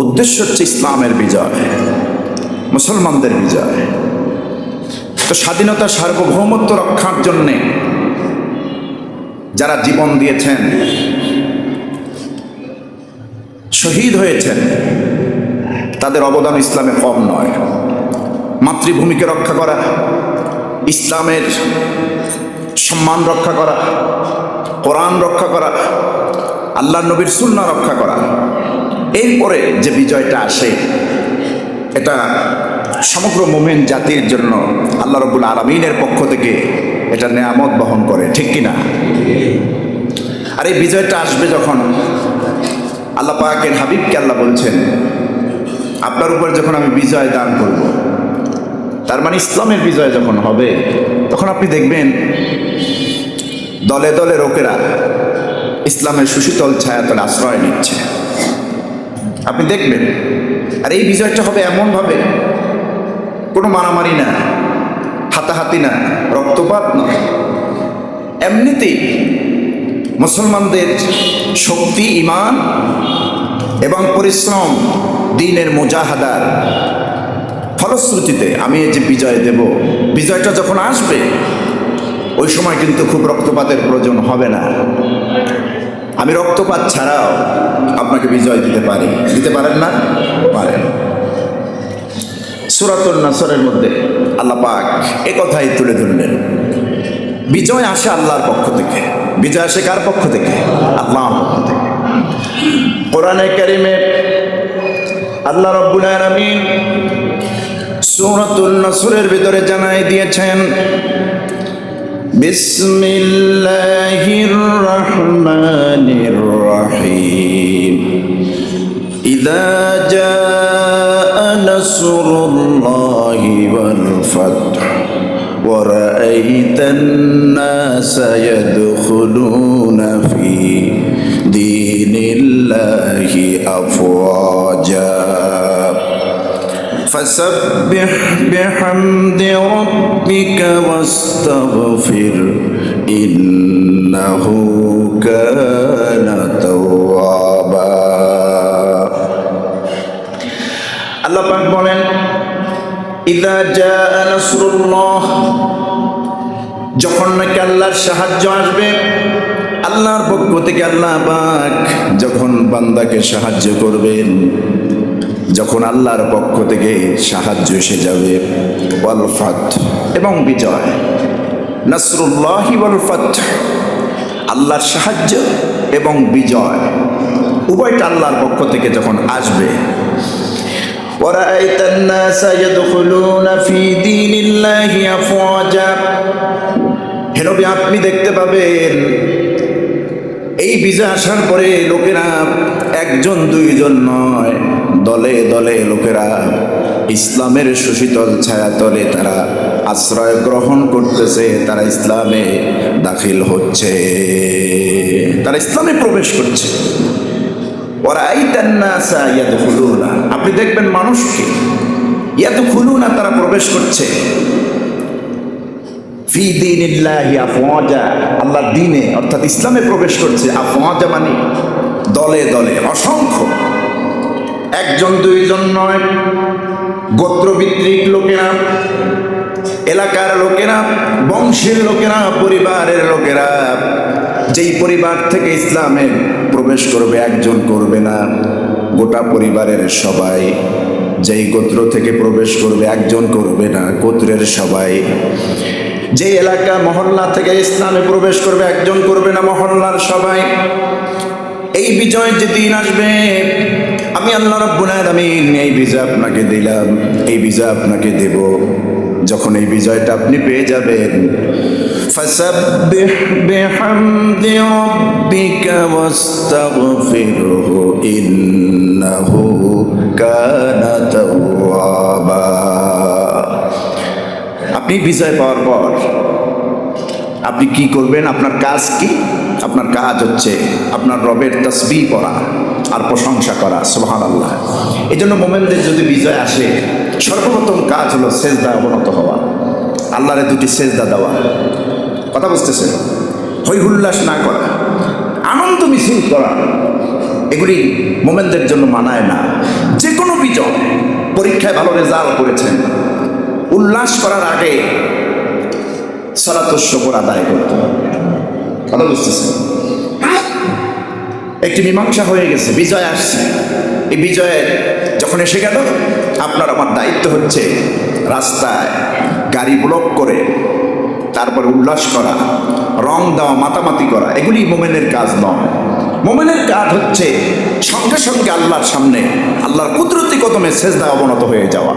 উদ্দেশ্য হচ্ছে ইসলামের বিজয়, মুসলমানদের বিজয়। তো স্বাধীনতা সার্বভৌমত্ব রক্ষার জন্যে যারা জীবন দিয়েছেন, শহীদ হয়েছেন, তাদের অবদান ইসলামে কম নয়। মাতৃভূমিকে রক্ষা করা, ইসলামের সম্মান রক্ষা করা, কোরআন রক্ষা করা, আল্লাহ নবীর সুন্নাহ রক্ষা করা, এরপরে যে বিজয়টা আসে এটা সমগ্র মুমিন জাতির জন্য আল্লাহ রাব্বুল আলামিনের পক্ষ থেকে এটা নেয়ামত বহন করে, ঠিক কিনা? আর এই বিজয়টা আসবে যখন আল্লাহ পাকের হাবিবকে আল্লাহ বলছেন, আপনার উপর যখন আমি বিজয় দান করব, তার মানে ইসলামের বিজয় যখন হবে, তখন আপনি দেখবেন দলে দলে লোকেরা ইসলামের সুশীতল ছায়াতলে আশ্রয় নিচ্ছে, আপনি দেখবেন। আর এই বিজয়টা হবে এমনভাবে, কোনো মারামারি না, হাতাহাতি না, রক্তপাত নয়, এমনিতেই মুসলমানদের শক্তি, ঈমান এবং পরিশ্রম, দ্বীনের মুজাহাদার ফলশ্রুতিতে আমি এই যে বিজয় দেব, বিজয়টা যখন আসবে ওই সময় কিন্তু খুব রক্তপাতের প্রয়োজন হবে না। আমি রক্তপাত ছাড়াও আপনাকে বিজয় দিতে পারি। দিতে পারেন না? পারেন। সূরাতুন নাসরের মধ্যে আল্লাহ পাক এ কথাই তুলে ধরলেন, বিজয় আসে আল্লাহর পক্ষ থেকে। বিজয় আসে কার পক্ষ থেকে? আল্লাহর পক্ষ থেকে। কোরআনে কারিমে আল্লাহ রাব্বুল আলামিন সূরাতুন নাসরের ভিতরে জানাই দিয়েছেন, বিসমিল্লাহির রহমানির রহিম, ইযা জাআ নাসরুল্লাহি ওয়াল ফাতহ ওয়া রাআইতান নাসা ইয়াদখুলুনা ফি দীনিল্লাহি আফওয়াজা فسبح بحمد ربك واستغفر إنه كان توابا। আল্লাহ পাক বলেন, ইযা জাআ নাসরুল্লাহ, যখন নাকি আল্লাহর সাহায্য আসবে, আল্লাহর পক্ষ থেকে আল্লাহ পাক যখন বান্দাকে সাহায্য করবেন, যখন আল্লাহর পক্ষ থেকে সাহায্য এসে যাবে, ওয়াল ফাতহ, এবং বিজয়। নাসরুল্লাহি ওয়াল ফাতহ, আল্লাহর সাহায্য এবং বিজয় উভয়টা আল্লাহর পক্ষ থেকে যখন আসবে, ওয়া রাআইতান নাসা ইয়াদখুলুনা ফি দীনিল্লাহি আফওয়াজা, হে নবী আপনি দেখতে পাবেন এই বিজয় আসার পরে লোকেরা একজন দুইজন নয়, দলে দলে লোকেরা ইসলামের সুশীতল ছায়াতলে তারা আশ্রয় গ্রহণ করতেছে, তারা ইসলামে দাখিল হচ্ছে, তারা ইসলামে প্রবেশ করছে। ওয়ারাআইতান নাসা ইয়াদখুলুনা, আপনি দেখবেন মানুষকে ইয়াদখুলুনা, তারা প্রবেশ করছে, ফি দীনিল্লাহি আফওয়াজা, আল্লাহর দ্বীনে অর্থাৎ ইসলামে প্রবেশ করছে। আফওয়াজা মানে দলে দলে, অসংখ্য, একজন দুইজন নয়, গোত্রভিত্তিক লোকেরা, এলাকার লোকেরা, বংশের লোকেরা, পরিবারের লোকেরা। যেই পরিবার থেকে ইসলামে প্রবেশ করবে একজন করবে না, গোটা পরিবারের সবাই। যেই গোত্র থেকে প্রবেশ করবে একজন করবে না, গোত্রের সবাই। যে এলাকা মহল্লা থেকে ইসলামে প্রবেশ করবে একজন করবে না, মহল্লার সবাই। এই বিজয় যে দিন আসবে, আমি আল্লাহ রাব্বুল আলামিন এই বিজয় আপনাকে দিলাম, এই বিজয় আপনাকে দেব। যখন এই বিজয়টা আপনি পেয়ে যাবেন, ফাসাব্বিহ বিহামদি রাব্বিকা ওয়াস্তাগফিরহু ইন্নাহু কানা তাওয়াবা। আপনি বিজয় পাওয়ার পর আপনি কি করবেন? আপনার কাজ কি? আপনার কাজ হচ্ছে আপনার রবের তাসবিহ পড়া আর প্রশংসা করা, সুবহানাল্লাহ। এই জন্য মোমেনদের যদি বিজয় আসে, সর্বপ্রথম কাজ হলো সেজদা অবনত হওয়া, আল্লাহরে দুটি সেজদা দেওয়া। কথা বুঝতেছেন? হই হুল্লাস না করা, আনন্দ মিছিল করা, এগুলি মোমেনদের জন্য মানায় না। বিজয়, পরীক্ষায় ভালো রেজাল্ট করেছেন, উল্লাস করার আগে সালাতুশ শুকর আদায় করতে হবে। কথা বুঝতেছেন? একটি মীমাংসা হয়ে গেছে, বিজয় আসছে। এই বিজয়ে যখন এসে গেল, আপনার আমার দায়িত্ব হচ্ছে রাস্তায় গাড়ি ব্লক করে তারপর উল্লাস করা, রং দেওয়া, মাতামাতি করা, এগুলি মোমেনের কাজ নয়। মোমেনের কাজ হচ্ছে সঙ্গে সঙ্গে আল্লাহর সামনে আল্লাহর কুদরতি কদমে সেজদায় অবনত হয়ে যাওয়া।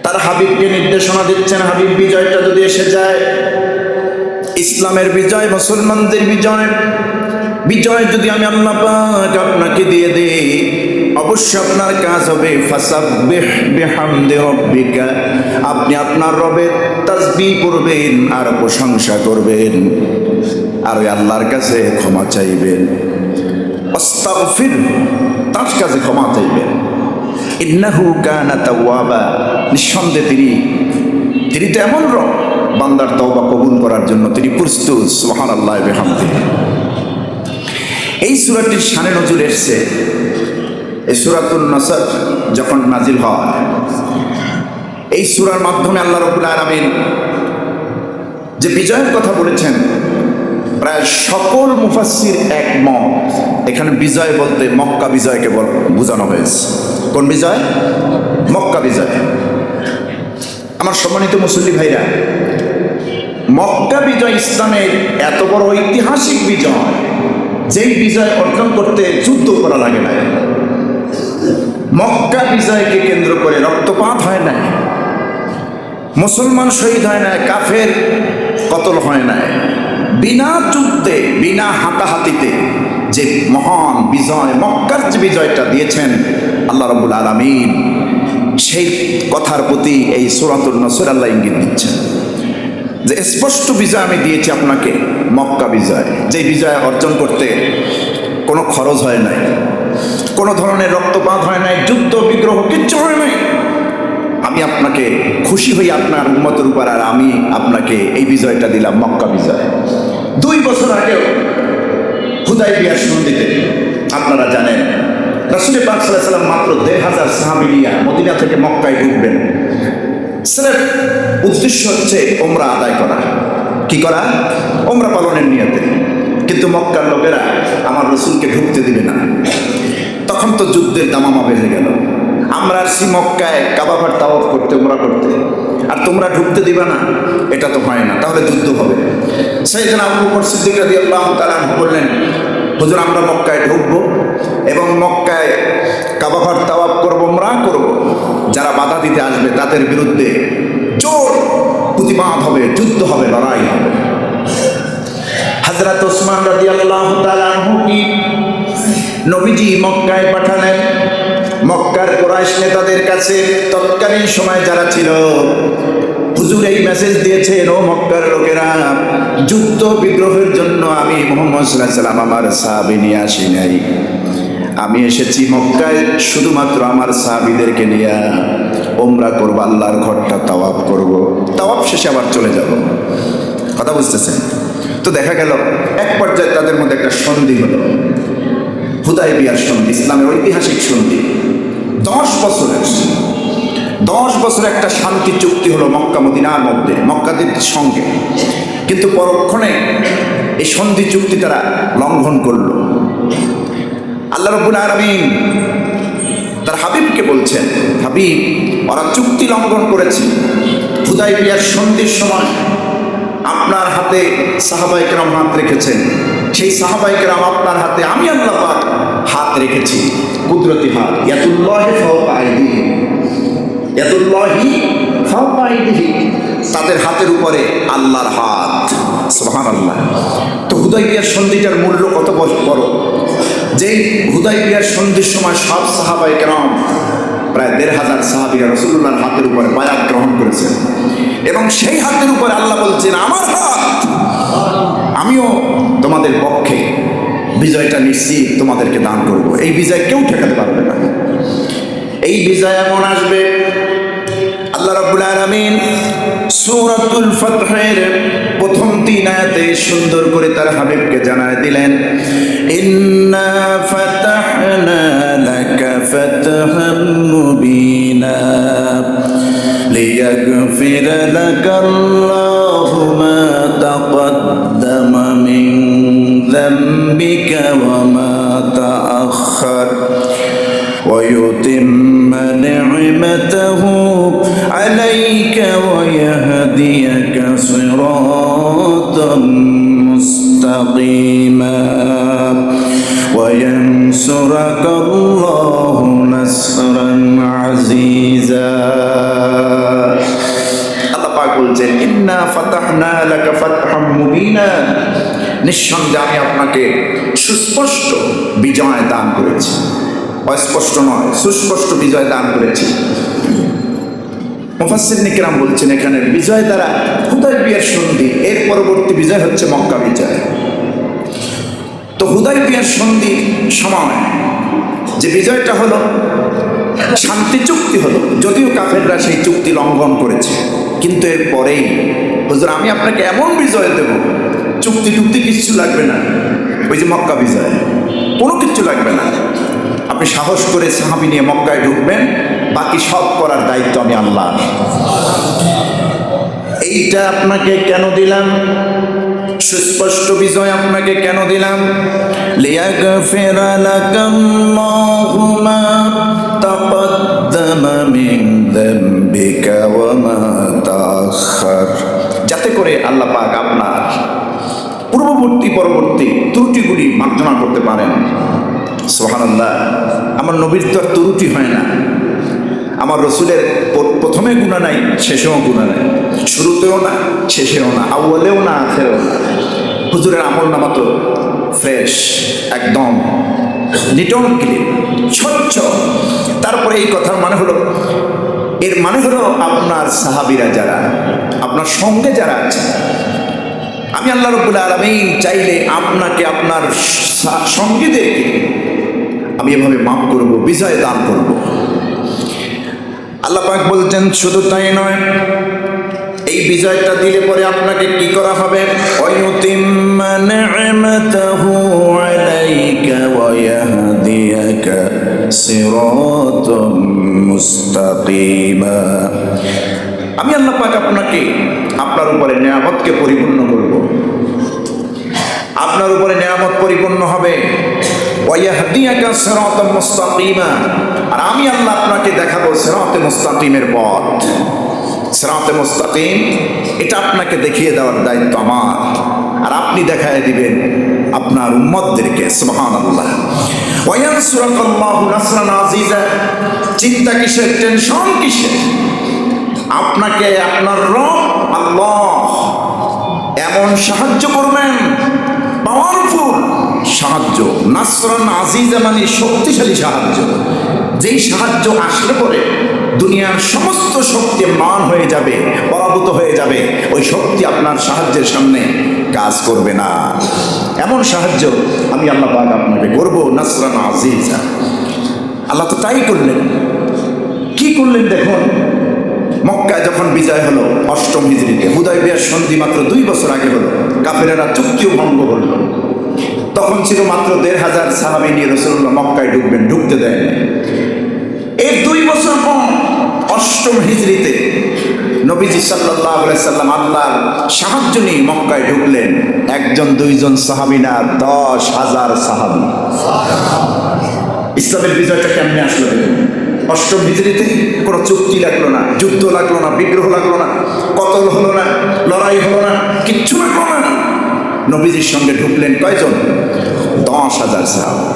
তার হাবিবকে নির্দেশনা দিচ্ছেন, হাবিব বিজয়টা যদি এসে যায়, ইসলামের বিজয়, মুসলমানদের বিজয়, বিজয় যদি আমি আল্লাহ পাক আপনাকে দিয়ে দেই, অবশ্যই আপনার কাজ হবে ফাসাব্বিহ বিহামদি রাব্বিকা, আপনি আপনার রবের তাসবিহ করবেন আর প্রশংসা করবেন, আর ওই আল্লাহর কাছে ক্ষমা চাইবেন। আস্তাগফির, তার কাছে ক্ষমা চাইবেন। ইন্নাহু কানা তাওয়াবা, নিঃসন্দেহে তিনি তো এমন রব, বান্দার তওবা কবুল করার জন্য তিনি প্রস্তুত। সুবহানাল্লাহ বিহামদিহি। এই সূরাটির শানে নজুল এসেছে, এই সূরাতুন নাসর যখন নাজিল হয়, এই সূরার মাধ্যমে আল্লাহ রাব্বুল আলামিন যে বিজয়ের কথা বলেছেন, প্রায় সকল মুফাসসির একমত। এখানে বিজয় বলতে মক্কা বিজয়কে বোঝানো হয়েছে। কোন বিজয়? মক্কা বিজয়। আমার সম্মানিত মুসল্লি ভাইরা, মক্কা বিজয় ইসলামের এত বড় ঐতিহাসিক বিজয়, যেই বিজয় অর্জন করতে যুদ্ধ করা লাগে না। মক্কা বিজয়কে কেন্দ্র করে রক্তপাত হয় না, মুসলমান শহীদ হয় না, কাফের কতল হয় না। বিনা যুদ্ধে, বিনা হাতাহাতিতে যে মহান বিজয়, মক্কার যে বিজয়টা দিয়েছেন আল্লাহ রাব্বুল আলামিন, সেই কথার প্রতি এই সূরাতুন নাসর আল্লাহ ইঙ্গিত দিচ্ছেন যে স্পষ্ট বিজয় আমি দিয়েছি আপনাকে, মক্কা বিজয়, যে বিজয় অর্জন করতে কোনো খরচ হয় নাই, কোনো ধরনের রক্তপাত হয় নাই, যুদ্ধ বিগ্রহ কিচ্ছু হয় নাই। আমি আপনাকে খুশি হই আপনার উম্মতের উপর, আর আমি আপনাকে এই বিজয়টা দিলাম, মক্কা বিজয়। 2 বছর আগেও হুদায়বিয়ার সন্ধিতে আপনারা জানেন রাসূল পাক সাল্লাল্লাহু আলাইহি ওয়াসাল্লাম মাত্র 1,500 সাহাবী নিয়ে মদিনা থেকে মক্কায় ঢুকবেন। সিলেট উদ্দেশ্য হচ্ছে ওমরা আদায় করা। কি করা? ওমরা পালনের নিয়তে। কিন্তু মক্কার লোকেরা আমার রাসূলকে ঢুকতে দিবে না। তখন তো যুদ্ধের দামামা বেজে গেল। আমরা আসছি মক্কায় কাবা ঘর তাওয়াফ করতে, ওমরা করতে, আর তোমরা ঢুকতে দিবে না, এটা তো হয় না, তাহলে যুদ্ধ হবে। সাইয়েদনা আবু বকর সিদ্দিক রাদিয়াল্লাহু তাআলা আনহু বললেন, হুজুর আমরা মক্কায় ঢুকবো এবং মক্কায় কাবা ঘর তাওয়াফ করবো, ওমরা করবো, যারা বাধা দিতে আসবে তাদের বিরুদ্ধে জোর প্রতিবাদ হবে, যুদ্ধ হবে, লড়াই হবে। হযরত ওসমান রাদিয়াল্লাহু তাআলা আনহু কি নবীজি মক্কায় পাঠালেন। মক্কার কুরাইশ নেতাদের কাছে তৎকালীন সময় যারা ছিল, হুজুর এই মেসেজ দিয়েছেন, ও মক্কার লোকেরা, যুদ্ধ বিগ্রহের জন্য আমি মুহাম্মদ সাল্লাল্লাহু আলাইহি ওয়াসাল্লাম আমার সাহাবী নিয়ে আসি নাই। আমি এসেছি মক্কায় শুধুমাত্র আমার সাহাবীদেরকে নিয়ে ওমরা করব, আল্লাহর ঘরটা তাওয়াফ করব, তাওয়াফ শেষে আবার চলে যাব। কথা বুঝতেছেন তো? দেখা গেল এক পর্যায়ে তাদের মধ্যে একটা সন্ধি হলো, হুদায়বিয়ার সন্ধি, ইসলামের ঐতিহাসিক সন্ধি। 10 বছর একটা শান্তি চুক্তি হলো মক্কা মদিনার মধ্যে, মক্কাদের সঙ্গে। কিন্তু পরক্ষণে এই সন্ধি চুক্তি তারা লঙ্ঘন করলো। আল্লাহ রাব্বুল আলামিন তার হাবিবকে বলছেন, হাবিব, ওরা চুক্তি লঙ্ঘন করেছে। হুদায়বিয়ার সন্ধির সময় আপনার হাতে সাহাবায়ে কেরাম হাত রেখেছেন, সেই সাহাবায়ে কেরাম আপনার হাতে আমি আল্লাহ পাক হাত রেখেছি, কুদরতি হাত। ইয়াদুল্লাহি ফাওকা আইদিহিম, ইয়াদুল্লাহি ফাওকা আইদিহিম, তাদের হাতের উপরে আল্লাহর হাত। সুবহানাল্লাহ। তো হুদায়বিয়ার সন্ধিটার মূল্য কত বড়! যেই হুদায়বিয়ার সন্ধির সময় সব সাহাবায়ে কেরাম, প্রায় 1,500 সাহাবীরা রাসূলুল্লাহর হাতের উপরে বায়াত গ্রহণ করেছেন, এবং সেই হাতের উপরে আল্লাহ বলছেন, আমার হাত, আমিও তোমাদের পক্ষে বিজয়টা নিশ্চিত তোমাদেরকে দান করব। এই বিজয় কেউ ঠেকাতে পারবে না। এই বিজয় এমন আসবে, আল্লাহ রাব্বুল আলামিন সূরাতুল ফাতহের প্রথম 3 আয়াতে সুন্দর করে তার হাবিবকে জানায় দিলেন, ইন্না ফাতাহনা লাকা লাকাল্লাহু মা তাকদ্দামা মিন যামবিকা ওয়া মা তাআখার ওয়া ইউতিম্মা নি'মাতাহু আলাইকা ওয়া ইয়াহদিয়াকা সিরাতাম মুস্তাকিমা ওয়া ইয়ানসুরাকা আল্লাহু নাসরান আজিজা। আল্লাহ পাক বলছেন, ইন্না ফাতাহনা লাকা ফাতহাম মুবিনা, নিঃসন্দেহে আমি আপনাকে সুস্পষ্ট বিজয় দান করেছি। অস্পষ্ট নয়, সুস্পষ্ট বিজয় দান করেছি। মুফাসসিরিন কিরাম বলছেন এখানে বিজয় দ্বারা হুদায়বিয়ার সন্ধি, এর পরবর্তী বিজয় হচ্ছে মক্কা বিজয়। তো হুদায়বিয়ার সন্ধির সময় যে বিজয়টা হলো, শান্তি চুক্তি হলো, যদিও কাফেররা সেই চুক্তি লঙ্ঘন করেছে, কিন্তু এর পরেই হুজুর আমি আপনাকে এমন বিজয় দেব, চুক্তি টুক্তি কিচ্ছু লাগবে না। ওই যে মক্কা বিজয়, কোনো কিচ্ছু লাগবে না, আপনি সাহস করে সাহাবী নিয়ে মক্কায় ঢুকবেন, বাকি সব করার দায়িত্ব আমি আল্লাহ। এইটা আপনাকে কেন দিলাম? সুস্পষ্ট বিজয় আপনাকে কেন দিলাম? লিয়াগফিরা লাকাল্লাহু মা তাকদ্দামা মিন যামবিকা ওয়া মা তাআখার, যাতে করে আল্লাহ পাক আপনার পূর্ববর্তী পরবর্তী ত্রুটিগুলি মার্জনা করতে পারেন। সুবহানাল্লাহ। আমার নবীর তো আর ত্রুটি হয় না, আমার রসুলের প্রথমে গুনাহ নাই, শেষেও গুনাহ নাই, শুরুতেও না, শেষেও না, আউয়ালেও না, আখেরেও না। হুজুরের আমল নামা তো ফ্রেশ, একদম নিটন ক্লিন, স্বচ্ছ। তারপরে এই কথার মানে হলো, এর মানে হলো আপনার সাহাবীরা যারা, আপনার সঙ্গে যারা আছে, আমি আল্লাহ রাব্বুল আলামিন চাইলে আপনাকে আপনার সঙ্গীদেরকে আমি এভাবে মাফ করব, বিজয় দান করব। আল্লাহ পাক বলছেন শুধু তাই নয়, এই বিজয়টা দিলে পরে আপনাকে কি করা হবে? ওয়ায়ুতিম্মা নি'মাতাহু আলাইকা ওয়া ইয়াহদিয়াকা সিরাতাম মুস্তাকিমা। আমি আল্লাহ পাক আপনাকে, আপনার উপরে নিয়ামতকে পরিপূর্ণ করব, আপনার উপরে নিয়ামত পরিপূর্ণ হবে। ওয়া ইয়াহদিয়াকা সিরাতাম মুস্তাকিমা, আর আমি আল্লাহ আপনাকে দেখাবো সিরাতে মুস্তাকিমের পথ। সিরাতে মুস্তাকিম এটা আপনাকে দেখিয়ে দেওয়ার দায়িত্ব আমার, আর আপনি দেখায় দিবেন আপনার উম্মতদেরকে। সুবহানাল্লাহ। ওয়া ইয়ানসুরাকাল্লাহু নাসরান আজিজা। চিন্তা কিসের, টেনশন কিসের? আপনাকে আপনার রব আল্লাহ এমন সাহায্য করবেন, পাওয়ারফুল সাহায্য। নাসরান আজিজা মানে শক্তিশালী সাহায্য, যেই সাহায্য আসলে পরে দুনিয়ার সমস্ত শক্তি মান হয়ে যাবে, পরাভূত হয়ে যাবে, ওই শক্তি আপনার সাহায্যের সামনে কাজ করবে না। এমন সাহায্য আমি আল্লাহ পাক আপনাকে করবো, নাসরান আজিজা। আল্লাহ তো তাই করলেন। কি করলেন দেখুন, মক্কায় যখন বিজয় হলো 8ম হিজরিতে, হুদায়বিয়ার সন্ধি মাত্র 2 বছর আগে হলো, কাফেরেরা চুক্তিও ভঙ্গ করল। তখন ছিল মাত্র 1,500 সাহাবী নিয়ে রাসূলুল্লাহ মক্কায় ঢুকবেন, ঢুকতে দেয়নি। এই 2 বছর পর 8ম হিজরিতে নবীজি সাল্লাল্লাহু আলাইহি সাল্লাম আল্লাহর সাহায্য নিয়ে মক্কায় ঢুকলেন। 1জন 2জন সাহাবী না, 10,000 সাহাবী। ইসলামের বিজয়টা কেমনে আসলো দেখুন। 8ম হিজরিতে কোনো চুক্তি লাগলো না, যুদ্ধ লাগলো না, বিগ্রহ লাগলো না, কতল হলো না, লড়াই হলো না, কিচ্ছু লাগলো না। নবীজির সঙ্গে ঢুকলেন কয়জন? 10,000 সাহাবী।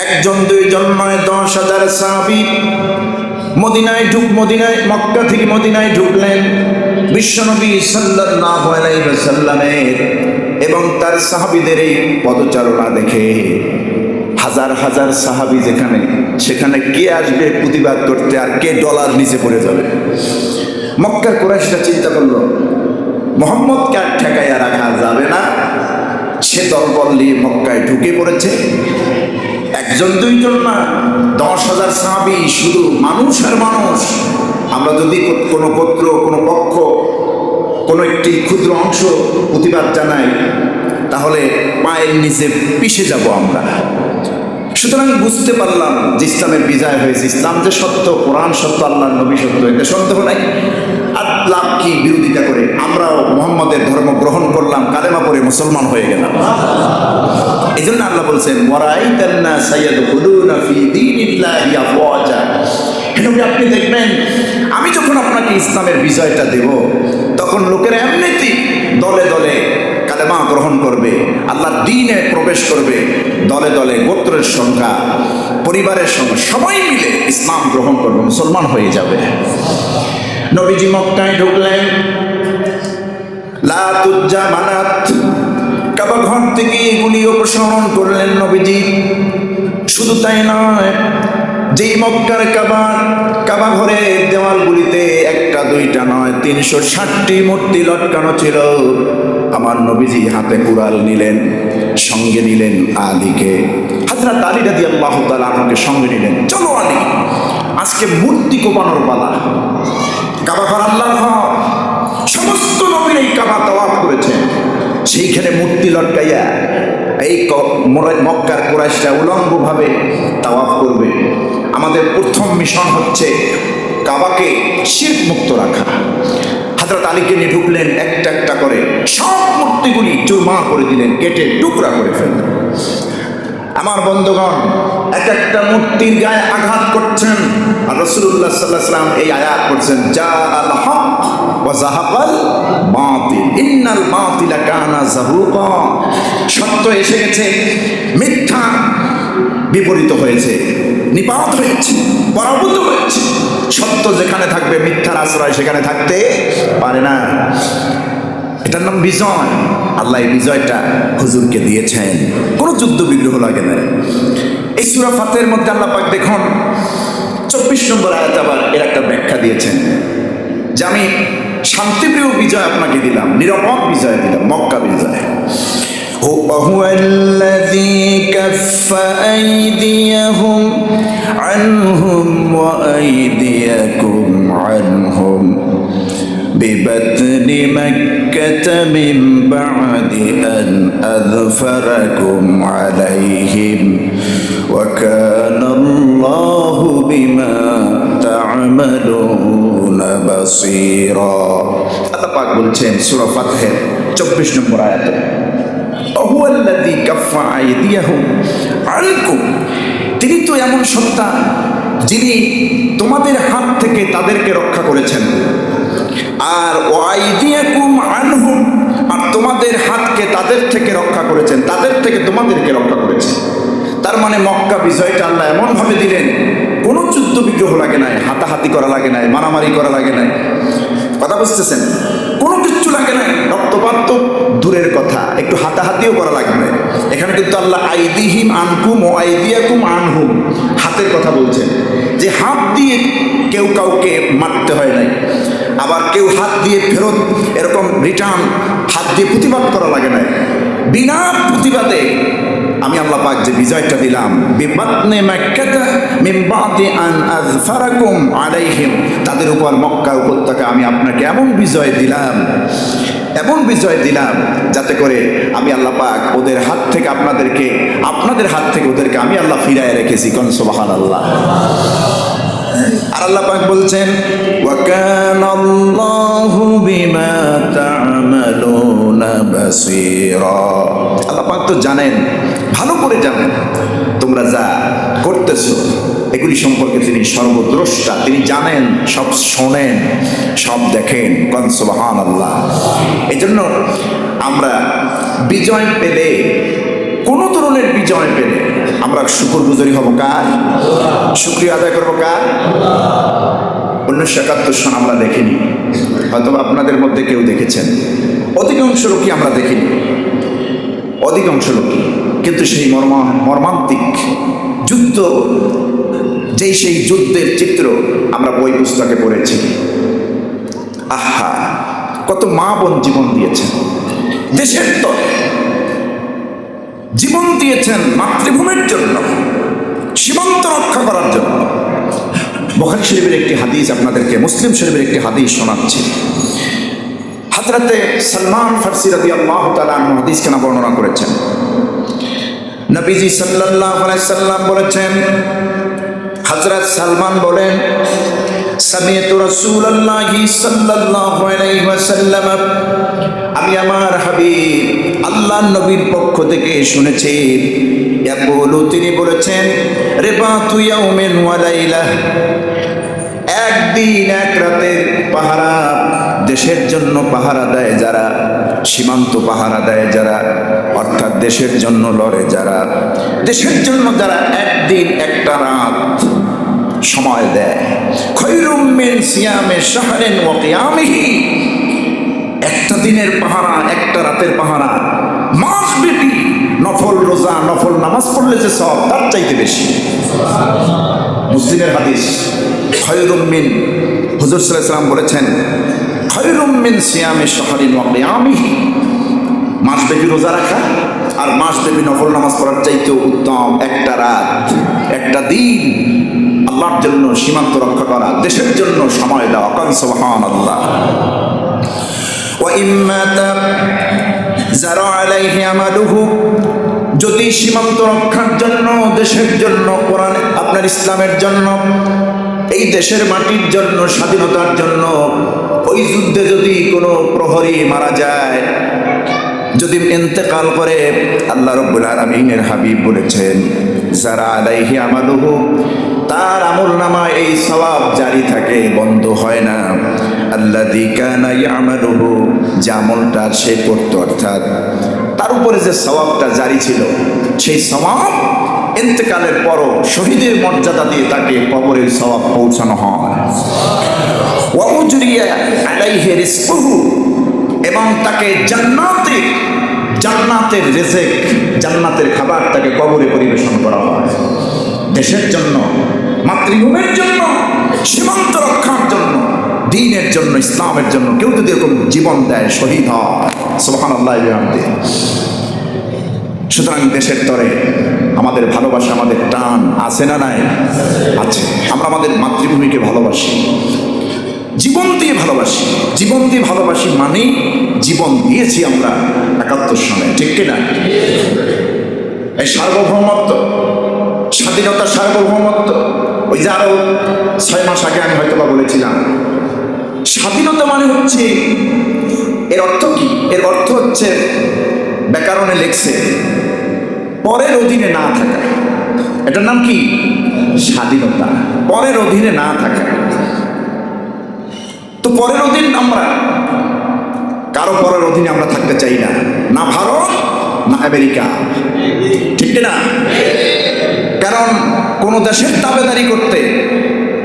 1জন 2জন নয়, 10,000 সাহাবী মদিনায় মক্কা থেকে মদিনায় ঢুকলেন। বিশ্বনবী সাল্লাল্লাহু আলাইহি ওয়াসাল্লামের এবং তার সাহাবীদের এই পদচারণা দেখে হাজার হাজার সাহাবী যেখানে, সেখানে কে আসবে প্রতিবাদ করতে, আর কে ডলার নিচে পড়ে যাবে। মক্কার কুরাইশরা চিন্তা করলো, মুহাম্মদকে আর ঠেকাইয়া রাখা যাবে না, সে দলবল নিয়ে মক্কায় ঢুকে পড়েছে। 1জন 2জন না, 10,000 সাহাবী, শুধু মানুষ আর মানুষ। আমরা যদি কোনো গোত্র, কোনো পক্ষ, কোনো একটি ক্ষুদ্র অংশ প্রতিবাদ জানাই, তাহলে পায়ের নিচে পিষে যাব আমরা। সুতরাং বুঝতে পারলাম যে ইসলামের বিজয় হয়েছে। ইসলাম যে সত্য, কোরআন সত্য, আল্লাহর নবী সত্য, এতে সন্দেহ নাই। আর লাভ কি বিরোধিতা করে? আমরাও মোহাম্মদের ধর্ম গ্রহণ করলাম, কালেমা পড়ে মুসলমান হয়ে গেলাম। এই জন্য আল্লাহ বলছেন ওয়ারাইতান নাসা ইয়াদখুলুনা ফি দীনিল্লাহি আফওয়াজা। হে নবী, আপনি দেখবেন আমি যখন আপনাকে ইসলামের বিজয়টা দেব, তখন লোকেরা এমনিতেই দলে দলে কালেমা গ্রহণ করবে, আল্লাহর দ্বীনে প্রবেশ করবে, দলে দলে গোত্রের সংখ্যা, পরিবারের সংখ্যা, সবাই মিলে ইসলাম গ্রহণ করবে, মুসলমান হয়ে যাবে। নবীজি মক্কায় ঢুকলেন, লা তুজ্জা মানাত, কাবা ঘর থেকে এগুলি অপসারণ করলেন নবীজি। শুধু তাই নয়, যেই মক্কার কাবা ঘরের দেওয়ালগুলিতে একটা দুইটা নয় 360টি মূর্তি লটকানো ছিল, আমার নবীজি হাতে কুড়াল নিলেন, সঙ্গে নিলেন আলীকে। হযরত আলী রাদিয়াল্লাহু তাআলা আনহুকে সঙ্গে নিলেন। চলো আলী, আজকে মূর্তি কোপানোর পালা। কাবা ঘর আল্লাহর ঘর, সমস্ত নবীর এই কাবা তাওয়াফ করেছেন, সেইখানে মূর্তি লটকাইয়া এই মক্কার কুরাইশরা উলঙ্গভাবে তাওয়াফ করবে। আমাদের প্রথম মিশন হচ্ছে কাবাকে শিরক মুক্ত রাখা। হযরত আলীকে নিয়ে ঢুকলেন, একটা একটা করে সব মূর্তিগুলি চুরমার করে দিলেন, কেটে টুকরা করে ফেললেন। আমার বন্ধুগণ, এক একটা মূর্তির গায়ে আঘাত করছেন, আর রাসূলুল্লাহ সাল্লাল্লাহু আলাইহি ওয়াসাল্লাম এই আয়াত করছেন, জাআল হক ওয়া যাহাকাল বাতিল ইন্নাল বাতিলা কানা যাহুকা। সত্য এসে গেছে, মিথ্যা বিপরীত হয়েছে, নিপাত হয়েছে, পরাভূত হয়েছে। সত্য যেখানে থাকবে মিথ্যার আশ্রয় সেখানে থাকতে পারে না। এটার নাম বিজয়। আল্লাহ এই বিজয়টা হুজুরকে দিয়েছেন, কোনো যুদ্ধ বিগ্রহ লাগে না। এই সূরা ফাতিহার মধ্যে আল্লাহ পাক দেখুন 24 নম্বর আয়াত আবার এর একটা ব্যাখ্যা দিয়েছেন যে আমি শান্তিপ্রিয় বিজয় আপনাকে দিলাম, নিরাপদ বিজয় দিলাম, মক্কা বিজয়। وهو الذي كف أيديهم عنهم وأيديكم عنهم ببطن مكة من بعد أن أظفركم عليهم وكان الله بما تعملون بصيرا। আল্লাহ পাক বলছেন সূরা ফাতিহার 24 নম্বর আয়াতে, ওহুয়াল্লাযী কাফফা আইদিয়াহুম আনকুম, তিনি তো এমন সত্তা যিনি তোমাদের হাত থেকে তাদেরকে রক্ষা করেছেন, আর ওয়াইদিয়াকুম আনহুম, আর তোমাদের হাতকে তাদের থেকে রক্ষা করেছেন, তাদের থেকে তোমাদেরকে রক্ষা করেছেন। তার মানে মক্কা বিজয়টা আল্লাহ এমনভাবে দিলেন, কোনো যুদ্ধ বিগ্রহ লাগে নাই, হাতাহাতি করা লাগে নাই, মারামারি করা লাগে নাই। কথা বুঝতেছেন? কোনো কিচ্ছু লাগে নাই, রক্তপাত তো দূরের কথা, একটু হাতাহাতিও করা লাগবে। এখানে কিন্তু আল্লাহ আইদিহিম আনকুম ও আইদিয়াকুম আনহুম, হাতের কথা বলছেন, যে হাত দিয়ে কেউ কাউকে মারতে হয় নাই, আবার কেউ হাত দিয়ে ফেরত এরকম রিটার্ন হাত দিয়ে প্রতিবাদ করা লাগে নাই। বিনা প্রতিবাদে আমি আল্লাহ পাক যে বিজয়টা দিলাম, বিবাতনে মাক্কাতা মিন বাদি আন আযফারাকুম আলাইহিম, তাদের উপর মক্কা উপত্যকা আমি আপনাকে এমন বিজয় দিলাম, এমন বিজয় দিলাম যাতে করে আমি আল্লাহ পাক ওদের হাত থেকে আপনাদেরকে, আপনাদের হাত থেকে ওদেরকে আমি আল্লাহ ফিরায় রেখেছি। কোন সুবহানাল্লাহ। আর আল্লাহ পাক বলছেন ওয়া কানাল্লাহু বিমা তা'মালুনা বাসীরা। আল্লাহ পাক তো জানেন, ভালো করে জানেন তোমরা যা করতেছো এগুলি সম্পর্কে তিনি সর্বদ্রষ্টা, তিনি জানেন, সব শোনেন, সব দেখেন। কোন সুবহানাল্লাহ। এই জন্য আমরা বিজয় পেলে, কোনো ধরনের বিজয় পেলে আমরা শুকরগুজারি হব কার? শুকরিয়া আদায় করবো কার? 1971 সন আমরা দেখিনি, হয়তো আপনাদের মধ্যে কেউ দেখেছেন, অধিকাংশ লোকই আমরা দেখিনি, অধিকাংশ লোকই। কিন্তু সেই মর্মান্তিক যুদ্ধ, সেই যুদ্ধের চিত্র আমরা বই পুস্তকে পড়েছি। আহা, কত মা বোন জীবন দিয়েছেন, দেশের তরে জীবন দিয়েছেন, মাতৃভূমির জন্য, সীমান্ত রক্ষা করার জন্য। বুখারী শরীফের একটি হাদিস আপনাদেরকে, মুসলিম শরীফের একটি হাদিস শোনাচ্ছি। হযরতে সালমান ফারসি রাদিয়াল্লাহু তাআলা আনহু হাদিস কেন বর্ণনা করেছেন। নবীজি সাল্লাল্লাহু আলাইহি সাল্লাম বলেছেন, হযরত সালমান বলেন, সামিআতু রাসূলুল্লাহি সাল্লাল্লাহু আলাইহি ওয়াসাল্লাম, আমি আমার হাবিব আল্লাহর নবীর পক্ষ থেকে শুনেছি, ইয়াকুলু, তিনি বলেছেন, রিবাতু ইয়াউমিন ওয়া লাইলা, একদিন এক রাতের পাহারা, দেশের জন্য পাহারা দেয় যারা, সীমান্ত পাহারা দেয় যারা, অর্থাৎ দেশের জন্য লড়ে যারা, দেশের জন্য যারা একদিন একটা রাত সময় দেয়, খায়রুম মিন সিয়ামি শাহরিন ওয়া কিয়ামিহি, একটা দিনের পাহারা, একটা রাতের পাহারা, মাসব্যাপী নফল রোজা, নফল নামাজ পড়লে যে সওয়াব তার চাইতে বেশি। মুসলিমের হাদিস, খায়রুম মিন, হুজুর সাল্লাল্লাহু আলাইহি ওয়াসাল্লাম বলেছেন, খায়রুম মিন সিয়ামি শাহরিন ওয়া কিয়ামিহি, মাসব্যাপী রোজা রাখা আর মাসব্যাপী নফল নামাজ পড়ার চাইতেও উত্তম একটা রাত, একটা দিন আল্লাহর জন্য সীমান্ত রক্ষা করা, দেশের জন্য সময় দেওয়া। কান সুবহানাল্লাহ। ওয়া ইম্মা যারা আলাইহি আমালুহু, যদি সীমান্ত রক্ষার জন্য, দেশের জন্য, কোরআন আপনার ইসলামের জন্য, এই দেশের মাটির জন্য, স্বাধীনতার জন্য, ওই যুদ্ধে যদি কোনো প্রহরী মারা যায়, যদি ইন্তেকাল করে, আল্লাহ রাব্বুল আলামিনের হাবিব বলেছেন, যারা আলাইহি আমালুহু, তার আমলনামায় এই সওয়াব জারি থাকে, বন্ধ হয় না। আল্লাযী কানা ইয়ামালুহু, যে আমলটা সে করত, অর্থাৎ তার উপরে যে সওয়াবটা জারি ছিল, সেই সওয়াব ইন্তেকালের পরও শহীদের মর্যাদা দিয়ে তাকে কবরের সওয়াব পৌঁছানো হয়। ওয়া উজরিয়া আলাইহি রিজকুহু, এবং তাকে জান্নাতের রিজক, জান্নাতের খাবার তাকে কবরে পরিবেশন করা হয়। দেশের জন্য, মাতৃভূমির জন্য, সীমান্ত রক্ষার জন্য, দ্বীনের জন্য, ইসলামের জন্য কেউ যদি এরকম জীবন দেয়, শহীদ হয়, সুবহানাল্লাহ। সুতরাং দেশের তরে আমাদের ভালোবাসা, আমাদের টান আছে না নাই? আছে। আমরা আমাদের মাতৃভূমিকে ভালোবাসি, জীবন দিয়ে ভালোবাসি। জীবন দিয়ে ভালোবাসি মানেই জীবন দিয়েছি আমরা ৭১ সালে, ঠিক কিনা? এই সার্বভৌমত্ব, স্বাধীনতা, সার্বভৌমত্ব, ওই যে আরো ৬ মাস আগে আমি হয়তো বা বলেছিলাম, স্বাধীনতা মানে হচ্ছে, এর অর্থ কি? এর অর্থ হচ্ছে, ব্যাকরণে লেখছে, পরের অধীনে না থাকা। এটার নাম কি? স্বাধীনতা। পরের অধীনে না থাকা। তো পরের অধীন আমরা, কারো পরের অধীনে আমরা থাকতে চাই না, না ভারত না আমেরিকা, ঠিক না? কারণ কোন দেশের তাবেদারি করতে,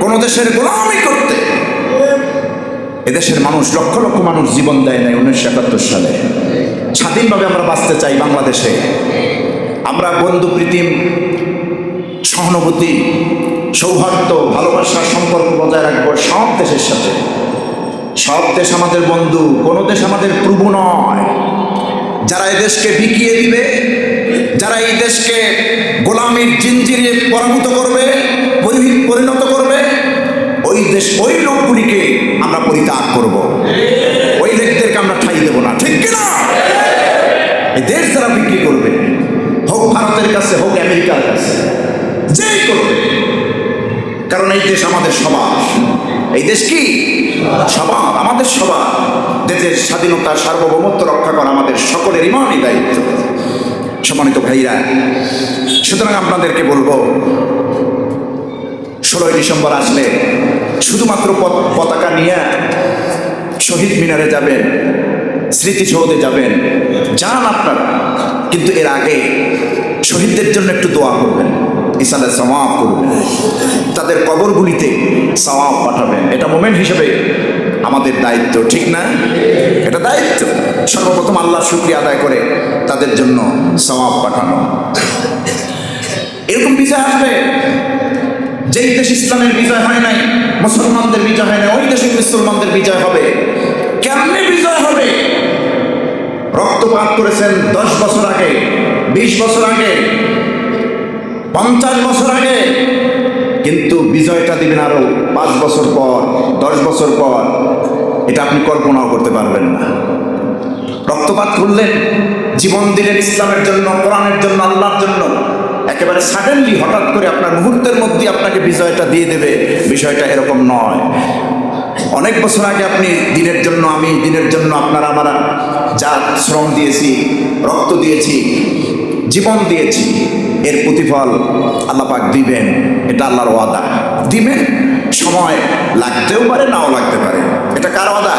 কোন দেশের গোলামি করতে এদেশের মানুষ, লক্ষ লক্ষ মানুষ জীবন দেয় নাই ১৯৭১ সালে। স্বাধীনভাবে আমরা বাঁচতে চাই বাংলাদেশে। আমরা বন্ধু প্রীতিম, সহানুভূতি, সৌহার্দ্য, ভালোবাসার সম্পর্ক বজায় রাখবো সব দেশের সাথে। সব দেশ আমাদের বন্ধু, কোনো দেশ আমাদের প্রভু নয়। যারা এই দেশকে বিকিয়ে দিবে, যারা এই দেশকে গোলামীর জিনজিরে পরাভূত করবে, পরিণত করবে, ওই দেশ, ওই লোকগুলিকে আমরা পরিত্যাগ করব। ওই লোকদেরকে আমরা ঠাই দেব না, ঠিক কিনা? এই দেশ যারা বিক্রি করবে, হোক ভারতের কাছে, হোক আমেরিকার কাছে, যেই করবে, কারণ এই দেশ আমাদের সবার। এই দেশ কি? সবার, আমাদের সবার। দেশের স্বাধীনতা, সার্বভৌমত্ব রক্ষা করা আমাদের সকলের ইমানই দায়িত্ব। সম্মানিত ভাইরা, সুতরাং আপনাদেরকে বলবো, ১৬ই ডিসেম্বর আসলে শুধুমাত্র পতাকা নিয়ে শহীদ মিনারে যাবেন, স্মৃতিসৌধে যাবেন, যান আপনারা, কিন্তু এর আগে শহীদদের জন্য একটু দোয়া করবেন, ইসালে সওয়াব করবেন, তাদের কবরগুলিতে সওয়াব পাঠাবেন। এটা মোমেন্ট হিসেবে আমাদের দায়িত্ব, ঠিক না? এটা দায়িত্ব। সর্বপ্রথম আল্লাহ শুকরিয়া আদায় করে তাদের জন্য সওয়াব পাঠানো। এরকম বিজয় আসবে, যেই দেশ ইসলামের বিজয় হয় নাই, মুসলমানদের বিজয় হয় নাই, ওই দেশে মুসলমানদের বিজয় হবে। কেমনে বিজয় হবে? রক্তপাত করেছেন 10 বছর আগে, 20 বছর আগে, 50 বছর আগে, কিন্তু বিজয়টা দিবেন আরো 5 বছর পর, 10 বছর পর। এটা আপনি কল্পনাও করতে পারবেন না। রক্তপাত করলেন, জীবন দিলেন ইসলামের জন্য, কোরআনের জন্য, আল্লাহর জন্য। একেবারে সাডেনলি হঠাৎ করে আপনার মুহূর্তের মধ্যে আপনাকে বিজয়টা দিয়ে দেবে, বিষয়টা এরকম নয়। অনেক বছর আগে আপনি দিনের জন্য, আমি দিনের জন্য, আপনারা আমরা যা শ্রম দিয়েছি, রক্ত দিয়েছি, জীবন দিয়েছি, এর প্রতিফল আল্লাহ পাক দিবেন, এটা আল্লাহর ওয়াদা। দিবেন, সময় লাগতেও পারে, নাও লাগতে পারে। এটা কার ওয়াদা?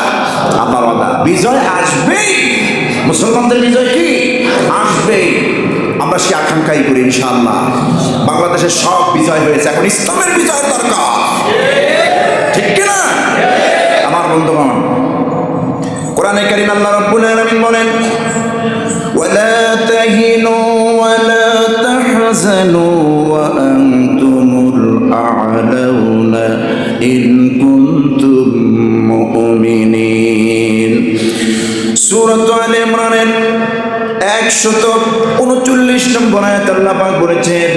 আল্লাহর ওয়াদা। বিজয় আসবেই, মুসলমানদের বিজয় কি আসবেই, আমরা সে আকাঙ্ক্ষাই করি ইনশাআল্লাহ। বাংলাদেশের সব বিজয় হয়েছে, এখন ইসলামের বিজয়ের দরকার, ঠিক কিনা আমার বন্ধুগণ? কোরআনে কারীম আল্লাহ রাব্বুল আলামিন বলেন, ওয়ালা তাহিনু ওয়ালা তাহজানু ওয়া আনতুমুল আ'লাউনা ইন কুনতুম মুমিনিন। সূরা আলে ইমরানের 139 নম্বর আয়াত আল্লাহ পাক বলেছেন,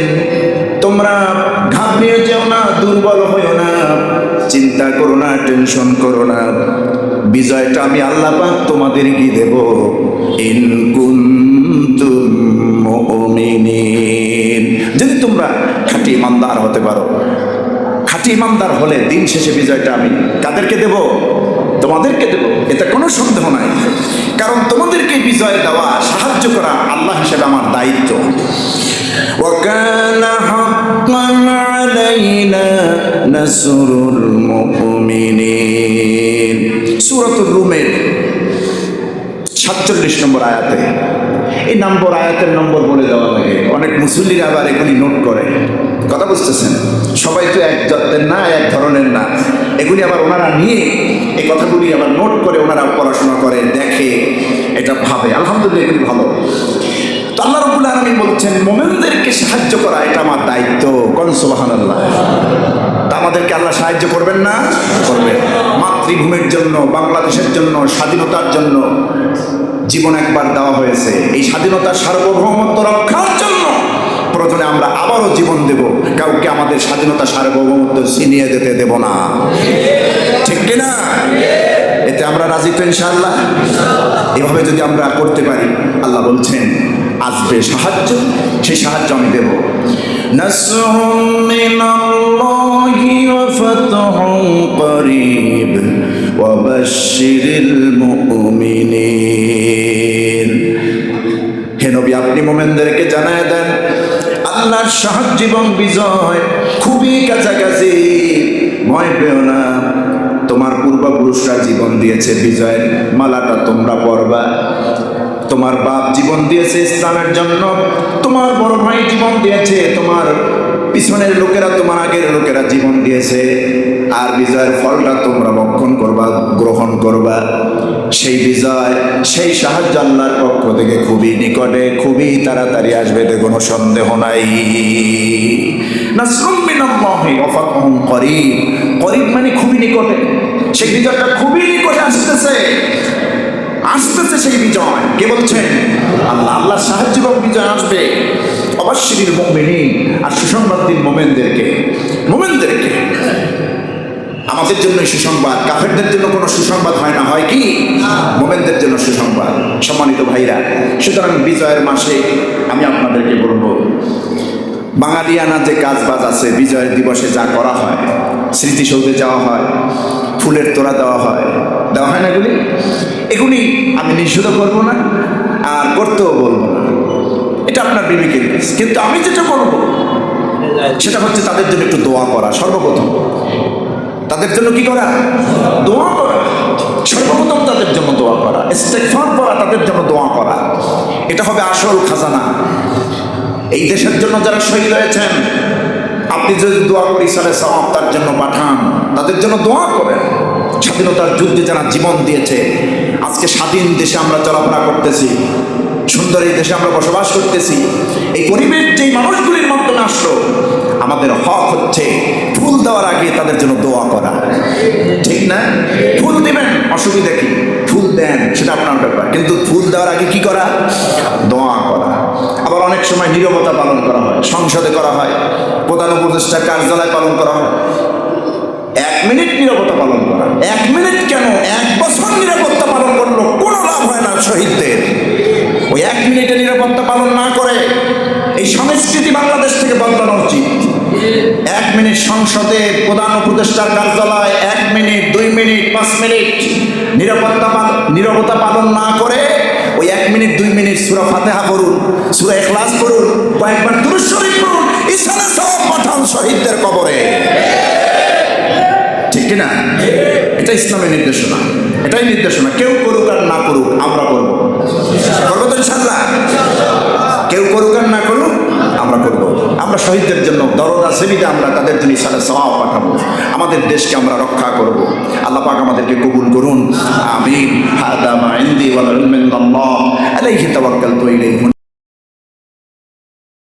তোমরা ঘাবড়িয়ে যেও না, দুর্বল হইও না, চিন্তা করো না, টেনশন করো না, বিজয়টা আমি আল্লাহ পাক তোমাদেরকে দেব, ইন কুনতুম মুমিনিন, যদি তোমরা খাঁটি ইমানদার হতে পারো। খাঁটি ইমানদার হলে দিন শেষে বিজয়টা আমি কাদেরকে দেব? তোমাদেরকে দেব, এতে কোনো সন্দেহ নাই। কারণ তোমাদেরকে বিজয় দেওয়া, সাহায্য করা আল্লাহ হিসেবে আমার দায়িত্ব। وَكَانَ حَقًّا عَلَيْنَا نَصْرُ الْمُؤْمِنِينَ। সূরাতুর রুমের 47 নম্বর আয়াতে, এই নম্বর আয়াতের নম্বর বলে দেওয়া লাগে। অনেক মুসল্লিরা আবার এগুলি নোট করে, কথা বুঝতেছেন? সবাই তো এক জাতের না, এক ধরনের না। এগুলি আবার ওনারা নিয়ে এই কথাগুলি আবার নোট করে, ওনারা পড়াশোনা করে, দেখে, এটা ভাবে। আলহামদুলিল্লাহ, এগুলি ভালো। তো আল্লাহ রাব্বুল আলামিন বলছেন, মুমিনদেরকে সাহায্য করা এটা আমার দায়িত্ব। কোন সুবহানাল্লাহ। তা আমাদেরকে আল্লাহ সাহায্য করবেন না? করবেন। মাতৃভূমির জন্য, বাংলাদেশের জন্য, স্বাধীনতার জন্য জীবন একবার দেওয়া হয়েছে। এই স্বাধীনতার সার্বভৌমত্ব রক্ষার জন্য প্রয়োজনে আমরা আবারও জীবন দেব। কাউকে আমাদের স্বাধীনতা সার্বভৌমত্ব ছিনিয়ে যেতে দেব না, ঠিক কিনা? এতে আমরা রাজি তো ইনশাআল্লাহ? এভাবে যদি আমরা করতে পারি, আল্লাহ বলছেন আসবে সাহায্য, সেই সাহায্য আমি দেব। নাসরুম মিনাল্লাহি ওয়া ফাতহুন করিব ওয়া বাশশিরিল মুমিনিন। হে নবী, আপনি মুমিনদেরকে জানায় দেন আল্লাহর সাহায্য এবং বিজয় খুবই কাছাকাছি, ভয় পেও না। তোমার পূর্বপুরুষরা জীবন দিয়েছে, বিজয়ের মালাটা তোমরা পরবা। তোমার বাপ জীবন দিয়েছে ইসলামের জন্য, তোমার বড় ভাই জীবন দিয়েছে, তোমার পিছনের লোকেরা, তোমার আগের লোকেরা জীবন দিয়েছে। আর বিজয়ের ফলটা তোমরা ভক্ষণ করবা, গ্রহণ করবা। সেই বিজয়, সেই সাহায্য আল্লাহর পক্ষ থেকে খুবই নিকটে, খুবই তাড়াতাড়ি আসবে, এতে কোনো সন্দেহ নাই। নাসরুম মিনাল্লাহি ওয়া ফাতহুন করিব। করিব মানে খুবই নিকটে, সেই বিজয়টা খুবই নিকটে আসতেছে, আসতেছে সেই বিজয়। কে বলছেন? আল্লাহ। আল্লাহর সাহায্য এবং বিজয় আসবে। অবশ্যই মুমিনিন, আর সুসংবাদ দিন মুমিনদেরকে। মুমিনদেরকে আমাদের জন্য সুসংবাদ, কাফেরদের জন্য কোনো সুসংবাদ হয় না, হয় কি? মুমিনদের জন্য সুসংবাদ। সম্মানিত ভাইরা, সুতরাং বিজয়ের মাসে আমি আপনাদেরকে বলবো, বাঙালিয়ানা যে কাজবাজ আছে, বিজয়ের দিবসে যা করা হয়, স্মৃতিসৌধে যাওয়া হয়, ফুলের তোড়া দেওয়া হয়, দেওয়া হয় না এগুলি? এগুলি আমি নিষিদ্ধ করবো না, আর করতেও বলবো না, এটা আপনার বিবেকের কাজ। কিন্তু আমি যেটা বলবো সেটা হচ্ছে তাদের জন্য একটু দোয়া করা। সর্বপ্রথম তাদের জন্য কি করা? দোয়া করা। সর্বপ্রথম তাদের জন্য দোয়া করা, ইস্তেগফার করা, তাদের জন্য দোয়া করা। এটা হবে আসল খাজানা। এই দেশের জন্য যারা শহীদ হয়েছেন, আপনি যদি দোয়া করি সালে সওয়াব তার জন্য পাঠান, তাদের জন্য দোয়া করেন। স্বাধীনতার যুদ্ধে যারা জীবন দিয়েছে, আজকে স্বাধীন দেশে আমরা চলাফেরা করতেছি, সুন্দর এই দেশে আমরা বসবাস করতেছি। এই পরিবেশ যেই মানুষগুলির মাধ্যমে আসলো, আমাদের হক হচ্ছে ফুল দেওয়ার আগে তাদের জন্য দোয়া করা, ঠিক না? ফুল দিবেন, অসুবিধা কি? ফুল দেন, সেটা আপনার ব্যাপার। কিন্তু ফুল দেওয়ার আগে কি করা? দোয়া করা। আবার অনেক সময় নীরবতা পালন করা হয়, সংসদে করা হয়, প্রধান উপদেষ্টার কার্যালয় পালন করা হয়। 1 মিনিট নীরবতা পালন করা। 1 মিনিট কেন, 1 বছর নিরাপত্তা পালন করলো কোনো লাভ হয় না শহীদদের। ওই 1 মিনিটে নিরাপত্তা পালন না করে এই সংস্কৃতি বাংলাদেশ 1 মিনিট সংসদে প্রধান উপদেষ্টার কার্যালয় 1 মিনিট 2 মিনিট 5 মিনিট নীরবতা পালন না করে ওই 1 মিনিট 2 মিনিট সূরা ফাতিহা পড়ুন, সূরা ইখলাস পড়ুন, কয়েকবার দুরূদ শরীফ পড়ুন, ইসালে সওয়াব পাঠান শহীদদের কবরে। ঠিক কিনা? এটা ইসলামের নির্দেশনা, এটাই নির্দেশনা। কেউ করুক আর না করুক আমরা করব, করবো তো ইনশাআল্লাহ। কেউ করুক আর না করুক আমরা করব। আমরা শহীদদের জন্য দরদ আছে বিধে আমরা তাদের জন্য ইসালে সওয়াব পাঠাবো, আমাদের দেশকে আমরা রক্ষা করব। আল্লাহ পাক আমাদেরকে কবুল করুন, আমিন। হাদা মা ইনদি ওয়া ইলমু মিনাল্লাহ আলাইহি তাওয়াক্কালতু ইলাইহি